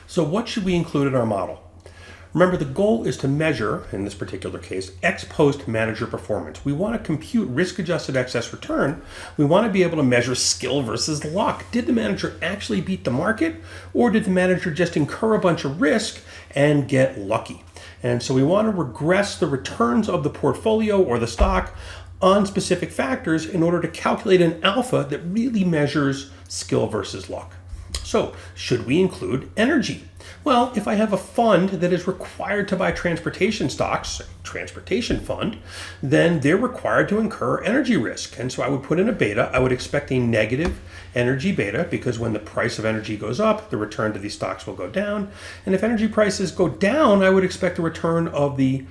So what should we include in our model? Remember, the goal is to measure, in this particular case, ex post manager performance. We want to compute risk-adjusted excess return. We want to be able to measure skill versus luck. Did the manager actually beat the market, or did the manager just incur a bunch of risk and get lucky? And so we want to regress the returns of the portfolio or the stock on specific factors in order to calculate an alpha that really measures skill versus luck. So, should we include energy? Well, if I have a fund that is required to buy transportation stocks, transportation fund, then they're required to incur energy risk. And so I would put in a beta. I would expect a negative energy beta because when the price of energy goes up, the return to these stocks will go down. And if energy prices go down, I would expect the return of the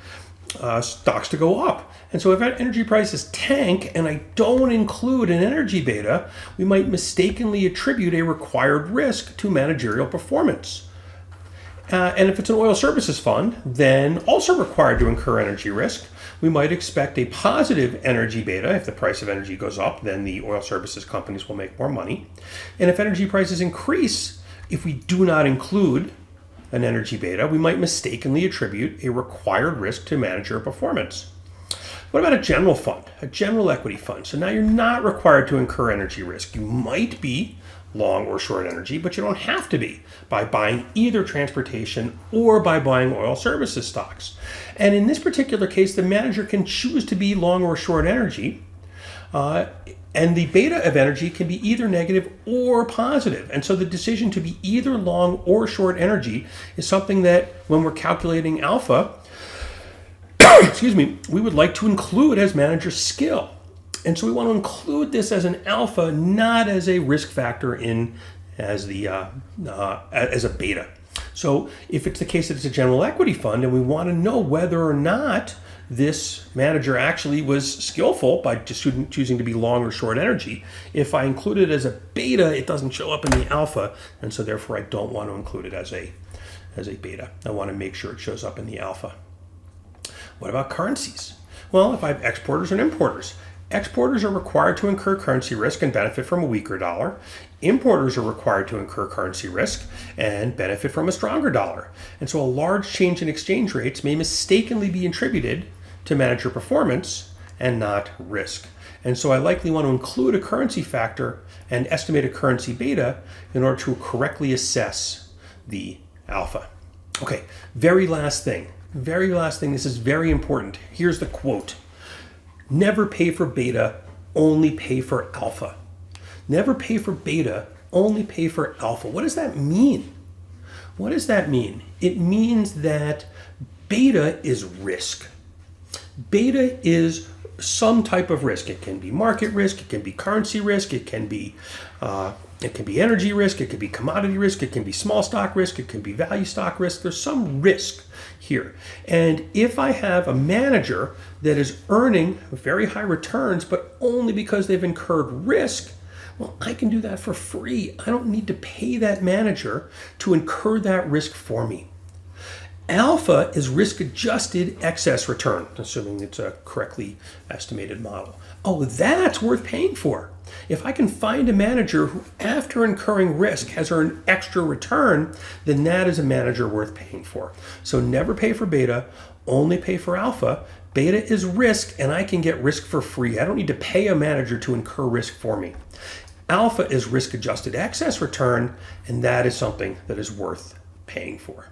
stocks to go up. And so if energy prices tank and I don't include an energy beta, we might mistakenly attribute a required risk to managerial performance. And if it's an oil services fund, then also required to incur energy risk, we might expect a positive energy beta. If the price of energy goes up, then the oil services companies will make more money. And if energy prices increase, if we do not include an energy beta, we might mistakenly attribute a required risk to manager performance. What about a general fund, a general equity fund? So now you're not required to incur energy risk. You might be long or short energy, but you don't have to be by buying either transportation or by buying oil services stocks. And in this particular case, the manager can choose to be long or short energy. And the beta of energy can be either negative or positive. And so the decision to be either long or short energy is something that when we're calculating alpha, we would like to include as manager skill. And so we want to include this as an alpha, not as a risk factor as a beta. So if it's the case that it's a general equity fund and we want to know whether or not this manager actually was skillful by just choosing to be long or short energy, if I include it as a beta, it doesn't show up in the alpha, and so therefore I don't want to include it as a beta. I want to make sure it shows up in the alpha. What about currencies? Well, if I have exporters and importers, exporters are required to incur currency risk and benefit from a weaker dollar. Importers are required to incur currency risk and benefit from a stronger dollar. And so a large change in exchange rates may mistakenly be attributed to manager performance and not risk. And so I likely want to include a currency factor and estimate a currency beta in order to correctly assess the alpha. Okay, very last thing. This is very important. Here's the quote. Never pay for beta, only pay for alpha. Never pay for beta, only pay for alpha. What does that mean? What does that mean? It means that beta is risk. Beta is some type of risk. It can be market risk, it can be currency risk, it can be energy risk, it can be commodity risk, it can be small stock risk, it can be value stock risk. There's some risk here. And if I have a manager that is earning very high returns, but only because they've incurred risk, well, I can do that for free. I don't need to pay that manager to incur that risk for me. Alpha is risk-adjusted excess return, assuming it's a correctly estimated model. Oh, that's worth paying for. If I can find a manager who, after incurring risk, has earned extra return, then that is a manager worth paying for. So never pay for beta, only pay for alpha. Beta is risk, and I can get risk for free. I don't need to pay a manager to incur risk for me. Alpha is risk-adjusted excess return, and that is something that is worth paying for.